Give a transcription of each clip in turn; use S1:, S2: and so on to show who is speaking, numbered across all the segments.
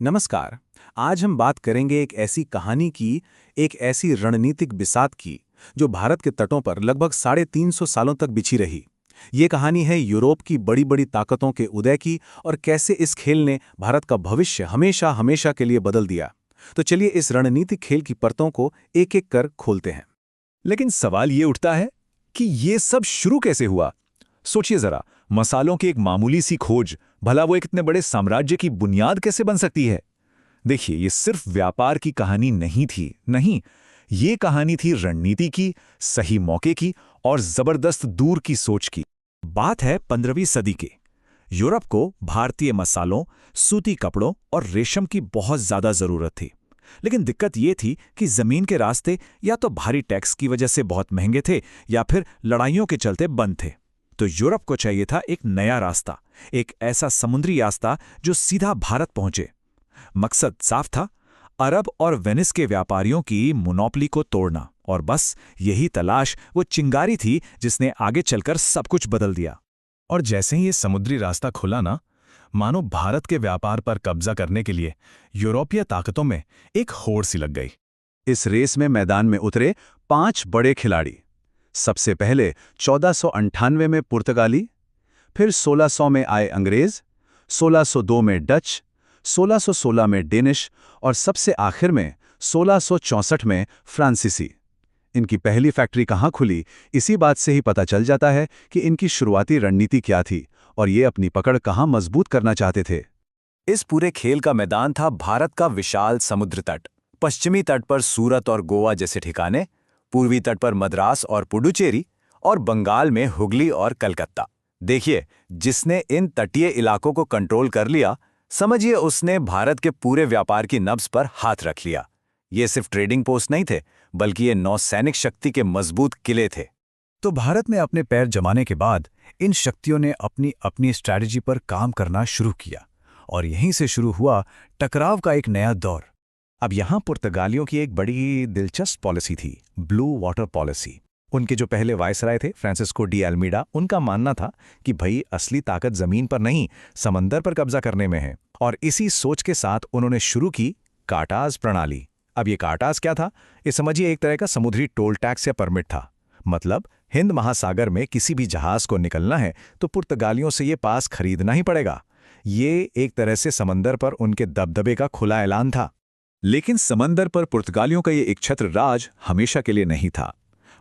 S1: नमस्कार। आज हम बात करेंगे एक ऐसी कहानी की, एक ऐसी रणनीतिक बिसात की, जो भारत के तटों पर लगभग 350 सालों तक बिछी रही। ये कहानी है यूरोप की बड़ी-बड़ी ताकतों के उदय की और कैसे इस खेल ने भारत का भविष्य हमेशा-हमेशा के लिए बदल दिया। तो चलिए इस रणनीतिक खेल की परतों को एक-एक कर खोलते हैं।
S2: लेकिन सवाल ये उठता है कि ये सब शुरू कैसे हुआ। सोचिए जरा, मसालों की एक मामूली सी खोज, भला वो एक इतने बड़े साम्राज्य की बुनियाद कैसे बन सकती है। देखिए, ये सिर्फ व्यापार की कहानी नहीं थी, नहीं, ये कहानी थी रणनीति की, सही मौके की और जबरदस्त दूर की सोच की। बात है 15वीं सदी की। यूरोप को भारतीय मसालों, सूती कपड़ों और रेशम की बहुत ज्यादा जरूरत थी। लेकिन दिक्कत ये थी कि जमीन के रास्ते या तो भारी टैक्स की वजह से बहुत महंगे थे या फिर लड़ाइयों के चलते बंद थे। तो यूरोप को चाहिए था एक नया रास्ता, एक ऐसा समुद्री रास्ता जो सीधा भारत पहुंचे। मकसद साफ था, अरब और वेनिस के व्यापारियों की मोनोपोली को तोड़ना। और बस यही तलाश वो चिंगारी थी जिसने आगे चलकर सब कुछ बदल दिया।
S3: और जैसे ही ये समुद्री रास्ता खुला ना, मानो भारत के व्यापार पर कब्जा करने के लिए यूरोपीय ताकतों में एक होड़ सी लग गई।
S1: इस रेस में मैदान में उतरे 5 बड़े खिलाड़ी। सबसे पहले 1498 में पुर्तगाली, फिर 1600 में आए अंग्रेज, 1602 में डच, 1616 में डेनिश और सबसे आखिर में 1664 में फ्रांसीसी। इनकी पहली फैक्ट्री कहाँ खुली, इसी बात से ही पता चल जाता है कि इनकी शुरुआती रणनीति क्या थी और ये अपनी पकड़ कहाँ मजबूत करना चाहते थे।
S2: इस पूरे खेल का मैदान था भारत का विशाल समुद्र तट। पश्चिमी तट पर सूरत और गोवा जैसे ठिकाने, पूर्वी तट पर मद्रास और पुडुचेरी, और बंगाल में हुगली और कलकत्ता। देखिए, जिसने इन तटीय इलाकों को कंट्रोल कर लिया, समझिए उसने भारत के पूरे व्यापार की नब्ज पर हाथ रख लिया। ये सिर्फ ट्रेडिंग पोस्ट नहीं थे, बल्कि ये नौसैनिक शक्ति के मजबूत किले थे।
S3: तो भारत में अपने पैर जमाने के बाद इन शक्तियों ने अपनी अपनी स्ट्रैटेजी पर काम करना शुरू किया और यहीं से शुरू हुआ टकराव का एक नया दौर।
S2: अब यहाँ पुर्तगालियों की एक बड़ी दिलचस्प पॉलिसी थी, ब्लू वाटर पॉलिसी। उनके जो पहले वायसराय थे, फ्रांसिस्को डी अल्मीडा, उनका मानना था कि भाई असली ताकत जमीन पर नहीं, समंदर पर कब्जा करने में है। और इसी सोच के साथ उन्होंने शुरू की काटाज प्रणाली। अब ये काटाज क्या था? ये समझिए एक तरह का समुद्री टोल टैक्स या परमिट था। मतलब हिंद महासागर में किसी भी जहाज को निकलना है तो पुर्तगालियों से ये पास खरीदना ही पड़ेगा। ये एक तरह से समंदर पर उनके दबदबे का खुला ऐलान था।
S1: लेकिन समंदर पर पुर्तगालियों का ये एक छत्र राज हमेशा के लिए नहीं था।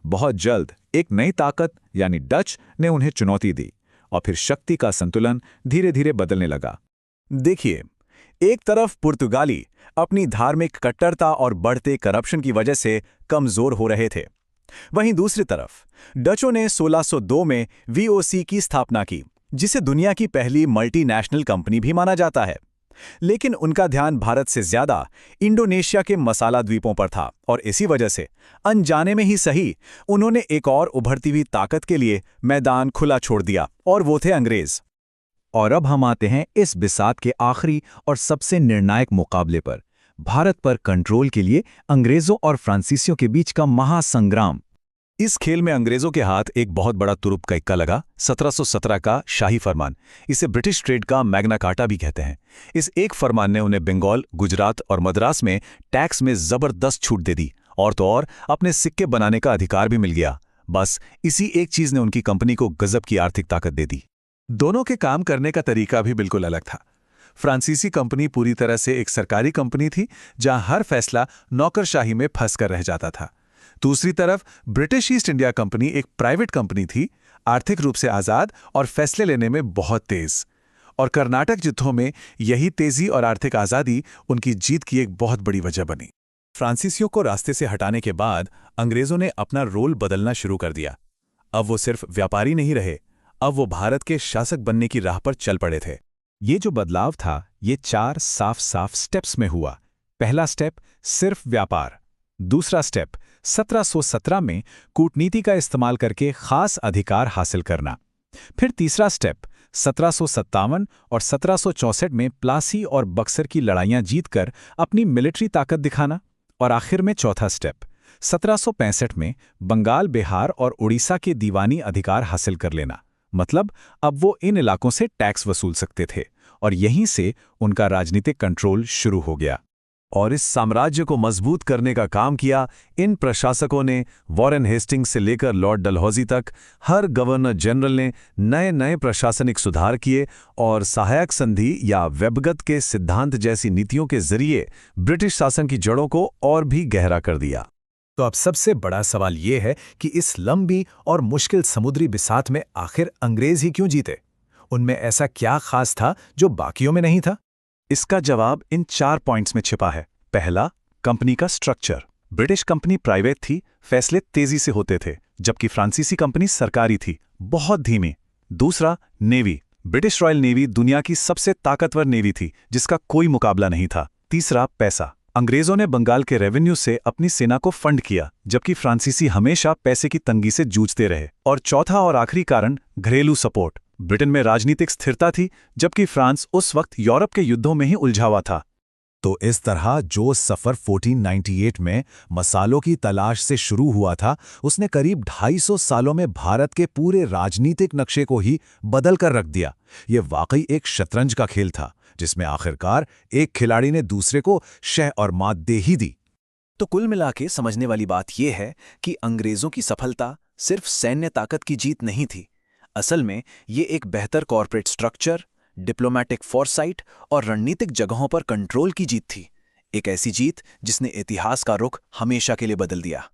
S1: बहुत जल्द एक नई ताकत यानी डच ने उन्हें चुनौती दी और फिर शक्ति का संतुलन धीरे धीरे बदलने लगा।
S2: देखिए, एक तरफ पुर्तगाली अपनी धार्मिक कट्टरता और बढ़ते करप्शन की वजह से कमजोर हो रहे थे। वहीं दूसरी तरफ डचों ने 1602 में वीओसी की स्थापना की, जिसे दुनिया की पहली मल्टीनेशनल कंपनी भी माना जाता है। लेकिन उनका ध्यान भारत से ज्यादा इंडोनेशिया के मसाला द्वीपों पर था और इसी वजह से अनजाने में ही सही, उन्होंने एक और उभरती हुई ताकत के लिए मैदान खुला छोड़ दिया, और वो थे अंग्रेज।
S1: और अब हम आते हैं इस बिसात के आखिरी और सबसे निर्णायक मुकाबले पर, भारत पर कंट्रोल के लिए अंग्रेजों और फ्रांसीसियों के बीच का महासंग्राम।
S2: इस खेल में अंग्रेजों के हाथ एक बहुत बड़ा तुरुप का इक्का लगा, 1717 का शाही फरमान। इसे ब्रिटिश ट्रेड का मैग्ना कार्टा भी कहते हैं। इस एक फरमान ने उन्हें बंगाल, गुजरात और मद्रास में टैक्स में जबरदस्त छूट दे दी, और तो और अपने सिक्के बनाने का अधिकार भी मिल गया। बस इसी एक चीज ने उनकी कंपनी को गजब की आर्थिक ताकत दे दी।
S4: दोनों के काम करने का तरीका भी बिल्कुल अलग था। फ्रांसीसी कंपनी पूरी तरह से एक सरकारी कंपनी थी, जहां हर फैसला नौकरशाही में फंस कर रह जाता था। दूसरी तरफ ब्रिटिश ईस्ट इंडिया कंपनी एक प्राइवेट कंपनी थी, आर्थिक रूप से आजाद और फैसले लेने में बहुत तेज। और कर्नाटक युद्धों में यही तेजी और आर्थिक आजादी उनकी जीत की एक बहुत बड़ी वजह बनी।
S3: फ्रांसीसियों को रास्ते से हटाने के बाद अंग्रेजों ने अपना रोल बदलना शुरू कर दिया। अब वो सिर्फ व्यापारी नहीं रहे, अब वो भारत के शासक बनने की राह पर चल पड़े थे।
S2: ये जो बदलाव था, ये 4 साफ स्टेप्स में हुआ। पहला स्टेप, सिर्फ व्यापार। दूसरा स्टेप, 1717 में कूटनीति का इस्तेमाल करके खास अधिकार हासिल करना। फिर तीसरा स्टेप, 1757 और 1764 में प्लासी और बक्सर की लड़ाइयां जीतकर अपनी मिलिट्री ताकत दिखाना। और आखिर में चौथा स्टेप, 1765 में बंगाल, बिहार और उड़ीसा के दीवानी अधिकार हासिल कर लेना। मतलब अब वो इन इलाकों से टैक्स वसूल सकते थे और यहीं से उनका राजनीतिक कंट्रोल शुरू हो गया। और इस साम्राज्य को मजबूत करने का काम किया इन प्रशासकों ने। वॉरेन हेस्टिंग्स से लेकर लॉर्ड डलहौजी तक हर गवर्नर जनरल ने नए नए प्रशासनिक सुधार किए और सहायक संधि या वेबगत के सिद्धांत जैसी नीतियों के जरिए ब्रिटिश शासन की जड़ों को और भी गहरा कर दिया।
S3: तो अब सबसे बड़ा सवाल ये है कि इस लंबी और मुश्किल समुद्री बिसात में आखिर अंग्रेज ही क्यों जीते? उनमें ऐसा क्या खास था जो बाकियों में नहीं था?
S2: इसका जवाब इन 4 पॉइंट्स में छिपा है। पहला, कंपनी का स्ट्रक्चर। ब्रिटिश कंपनी प्राइवेट थी, फैसले तेजी से होते थे, जबकि फ्रांसीसी कंपनी सरकारी थी, बहुत धीमी। दूसरा, नेवी। ब्रिटिश रॉयल नेवी दुनिया की सबसे ताकतवर नेवी थी, जिसका कोई मुकाबला नहीं था। तीसरा, पैसा। अंग्रेजों ने बंगाल के रेवेन्यू से अपनी सेना को फंड किया, जबकि फ्रांसीसी हमेशा पैसे की तंगी से जूझते रहे। और चौथा और आखिरी कारण, घरेलू सपोर्ट। ब्रिटेन में राजनीतिक स्थिरता थी, जबकि फ्रांस उस वक्त यूरोप के युद्धों में ही उलझा हुआ था।
S3: तो इस तरह जो सफ़र 1498 में मसालों की तलाश से शुरू हुआ था, उसने करीब 250 सालों में भारत के पूरे राजनीतिक नक्शे को ही बदल कर रख दिया। ये वाकई एक शतरंज का खेल था, जिसमें आखिरकार एक खिलाड़ी ने दूसरे को शह और मात दे ही दी।
S5: तो कुल मिलाके समझने वाली बात यह है कि अंग्रेजों की सफलता सिर्फ सैन्य ताकत की जीत नहीं थी। असल में ये एक बेहतर कॉर्पोरेट स्ट्रक्चर, डिप्लोमैटिक फॉरसाइट और रणनीतिक जगहों पर कंट्रोल की जीत थी। एक ऐसी जीत जिसने इतिहास का रुख हमेशा के लिए बदल दिया।